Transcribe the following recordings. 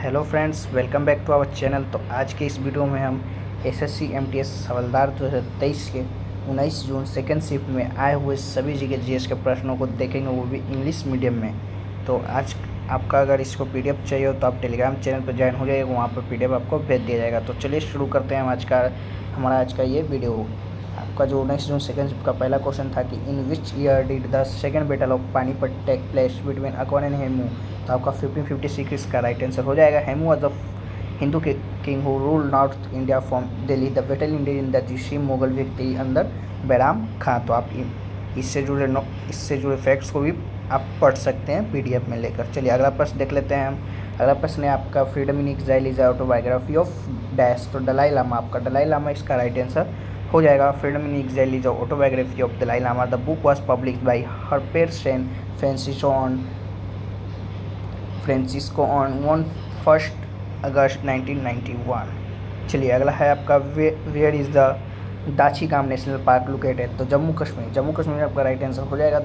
Hello friends, welcome back to our channel. तो आज के इस वीडियो में हम एसएससी एमटीएस हवलदार 2023 के 19 जून सेकेंड शिफ्ट में आए हुए सभी जीके जीएस के प्रश्नों को देखेंगे, वो भी इंग्लिश मीडियम में। तो आज आपका अगर इसको पीडीएफ चाहिए हो तो आप टेलीग्राम चैनल पर ज्वाइन हो जाइएगा, वहाँ पर पीडीएफ आपको भेज दिया जाएगा। तो चलिए शुरू करते हैं हमारा आज का ये वीडियो। आपका जो 19 जून सेकेंड शिफ्ट का पहला क्वेश्चन था कि in which year did the second battle of Panipat take place between Akbar and Hemu. तो आपका 1556 इसका राइट आंसर हो जाएगा। Hemu was the Hindu king who rule north India from Delhi. The battle India in the जिसी मुगल विक्ट्री अंदर बैराम खां। तो आप इससे जुड़े फैक्ट्स को भी आप पढ़ सकते हैं पीडीएफ में लेकर। चलिए अगला प्रश्न देख लेते हैं हम। अगला प्रश्न है आपका freedom in exile is autobiography of dash. तो दलाई लामा, आपका दलाई लामा इसका राइट आंसर हो जाएगा। Freedom in exile is autobiography of Dalai Lama. The book was published by Harper San Francisco on 1 August 1991। चलिए अगला है आपका where is the Dachigam national park located. तो जम्मू कश्मीर में आपका राइट आंसर हो जाएगा।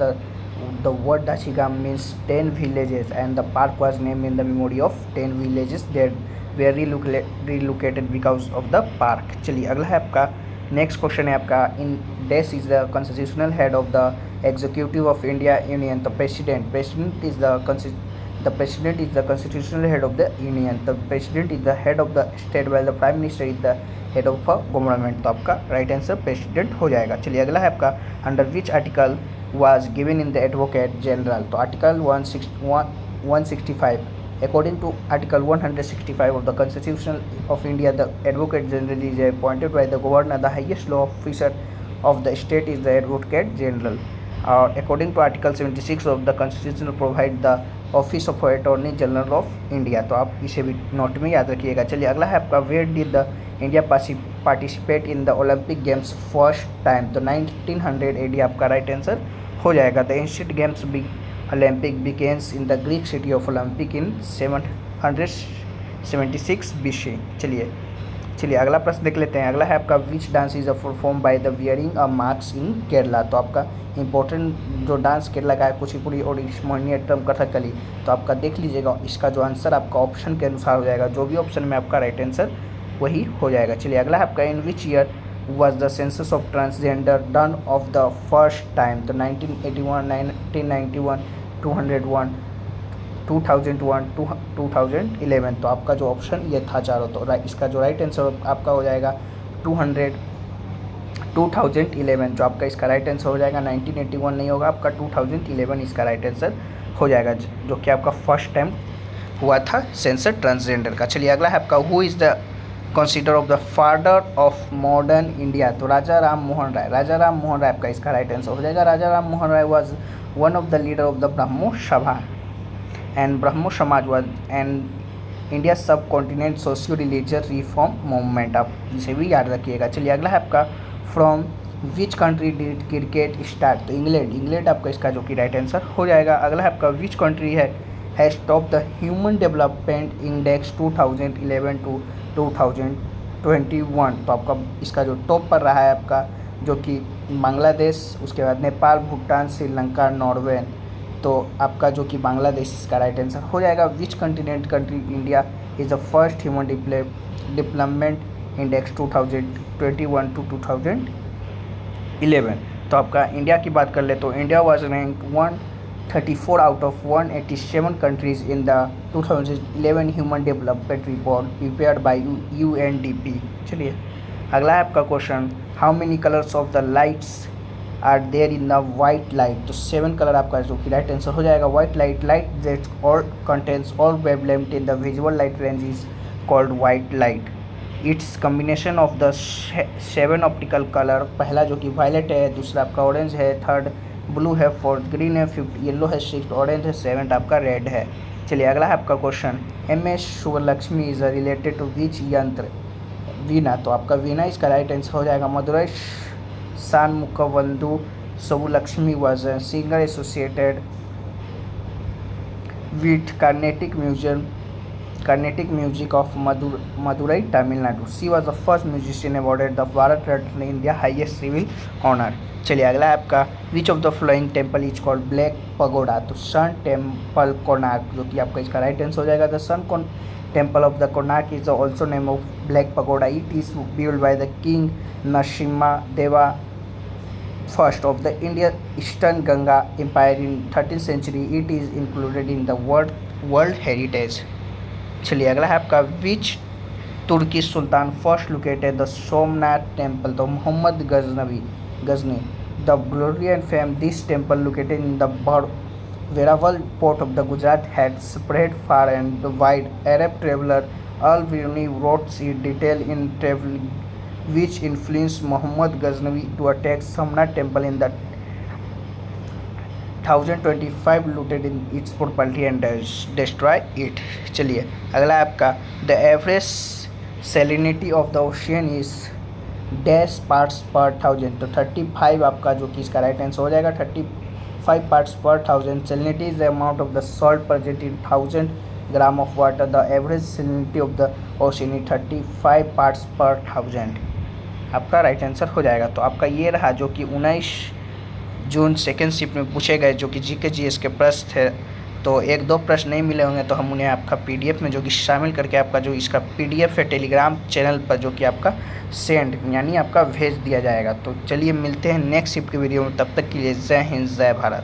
The word Dachigam means 10 villages and the park was named in the memory of 10 villages that were relocated because of the park। चलिए अगला है आपका नेक्स्ट क्वेश्चन है आपका in dash is the constitutional head of the executive of India union. The president is the constitutional head of the union। The president is the head of the state while the prime minister is the head of a government। तो आपका right answer president हो जाएगा। चलिए अगला है आपका under which article was given in the advocate general। तो article 165 according to article 165 of the constitution of India, the advocate general is appointed by the governor। The highest law officer of the state is the advocate general। according to article 76 of the constitution provide the office of attorney general of India. तो आप इसे भी note में याद रखिएगा। चलिए अगला है आपका where did the India participate in the Olympic games first time. तो 1900 AD आपका राइट आंसर हो जाएगा। The ancient games Olympic begins in the Greek city of Olympic in 776 BC। चलिए अगला प्रश्न देख लेते हैं। अगला है आपका which dance is perform by the wearing a mask in Kerala. तो आपका इंपॉर्टेंट जो डांस केरला का है कुचिपुड़ी और मोहिनीअट्टम कथकली। तो आपका देख लीजिएगा, इसका जो आंसर आपका ऑप्शन के अनुसार हो जाएगा। जो भी ऑप्शन में आपका राइट आंसर वही हो जाएगा। चलिए अगला है आपका in which year was the census of transgender done of the first time. तो 1981, 1991, 201, 2001, 2011। तो आपका जो ऑप्शन ये था चारों। तो इसका जो राइट आंसर आपका हो जाएगा 2011। जो आपका इसका राइट आंसर हो जाएगा 1981 नहीं होगा, आपका 2011 इसका राइट आंसर हो जाएगा, जो कि आपका फर्स्ट टाइम हुआ था सेंसर ट्रांसजेंडर का। चलिए अगला है आपका who is the consider of the father of modern India. तो राजा राम मोहन राय आपका इसका राइट आंसर हो जाएगा। Raja Ram Mohan Roy was one of the leader of the Brahmo Sabha and Brahmo Samaj was and India subcontinent socio religious reform movement. आप इसे भी याद रखिएगा। चलिए अगला है आपका from which country did cricket start. तो इंग्लैंड आपका इसका जो कि राइट आंसर हो जाएगा। अगला है आपका which country has top the human development index 2011 to 2021। तो आपका इसका जो टॉप पर रहा है आपका जो कि बांग्लादेश, उसके बाद नेपाल, भूटान, श्रीलंका, नॉर्वे। तो आपका जो कि बांग्लादेश इसका राइट आंसर हो जाएगा। Which country India is the first human development index 2021 to 2011। तो आपका इंडिया की बात कर ले तो India was rank 134 out of 187 countries in the 2011 human development report prepared by UNDP। चलिए अगला है आपका question how many colours of the lights are there in the white light. तो 7 कलर आपका जो कि राइट आंसर हो जाएगा। White light that all contains all wavelength in the visual light range is called white light. It's combination of the 7 optical colour, पहला जो कि violet है, दूसरा आपका ऑरेंज है, थर्ड ब्लू है, फोर्थ ग्रीन है, फिफ्थ येलो है, सिक्स्थ ऑरेंज है, सेवन्थ आपका रेड है। चलिए अगला है आपका question MS Subbulakshmi is related to which यंत्र। वीणा। तो आपका वीणा इसका राइट आंसर हो जाएगा। Madurai Shanmukhavadivu Subbulakshmi was a singer associated with Carnatic Music of Madurai, Tamil Nadu। She was the first musician awarded the Bharat Ratna, India highest civil honor। चलिए अगला है आपका which of the flowing temple is called black pagoda. तो sun temple Konark, जो कि आपका इसका right answer हो जाएगा। The sun Temple of the Konark is also named of Black Pagoda. It is built by the King Narasimha Deva first of the Indian Eastern Ganga Empire in 13th century. It is included in the World Heritage. चलिए अगला है आपका which तुर्की सुल्तान first located the Somnath temple, तो Mohammed Ghazni the glory and fame this temple located in the Veraval port of the Gujarat had spread far and wide. Arab traveller Al Biruni wrote in detail in traveling which influenced Muhammad Ghaznavi to attack Somnath temple in the 1025, looted in its property and destroy it. चलिए अगला है आपका the average salinity of the ocean is dash parts पर thousand, तो 35 आपका जो कि इसका राइट आंसर हो जाएगा. 35 पार्ट्स पर thousand. Salinity is the amount of the salt present in 1000 gram of water. The average salinity of the ocean is 35 parts पर थाउजेंड. आपका राइट आंसर हो जाएगा. तो आपका ये रहा जो कि 19 जून सेकेंड शिफ्ट में पूछे गए जो कि जीके जीएस के प्रश्न थे. तो एक दो प्रश्न नहीं मिले होंगे तो हम उन्हें आपका पीडीएफ में जो कि शामिल करके आपका जो इसका पीडीएफ है टेलीग्राम चैनल पर जो कि आपका सेंड यानी आपका भेज दिया जाएगा. तो चलिए मिलते हैं नेक्स्ट शिफ्ट के वीडियो में. तब तक के लिए जय हिंद जय भारत.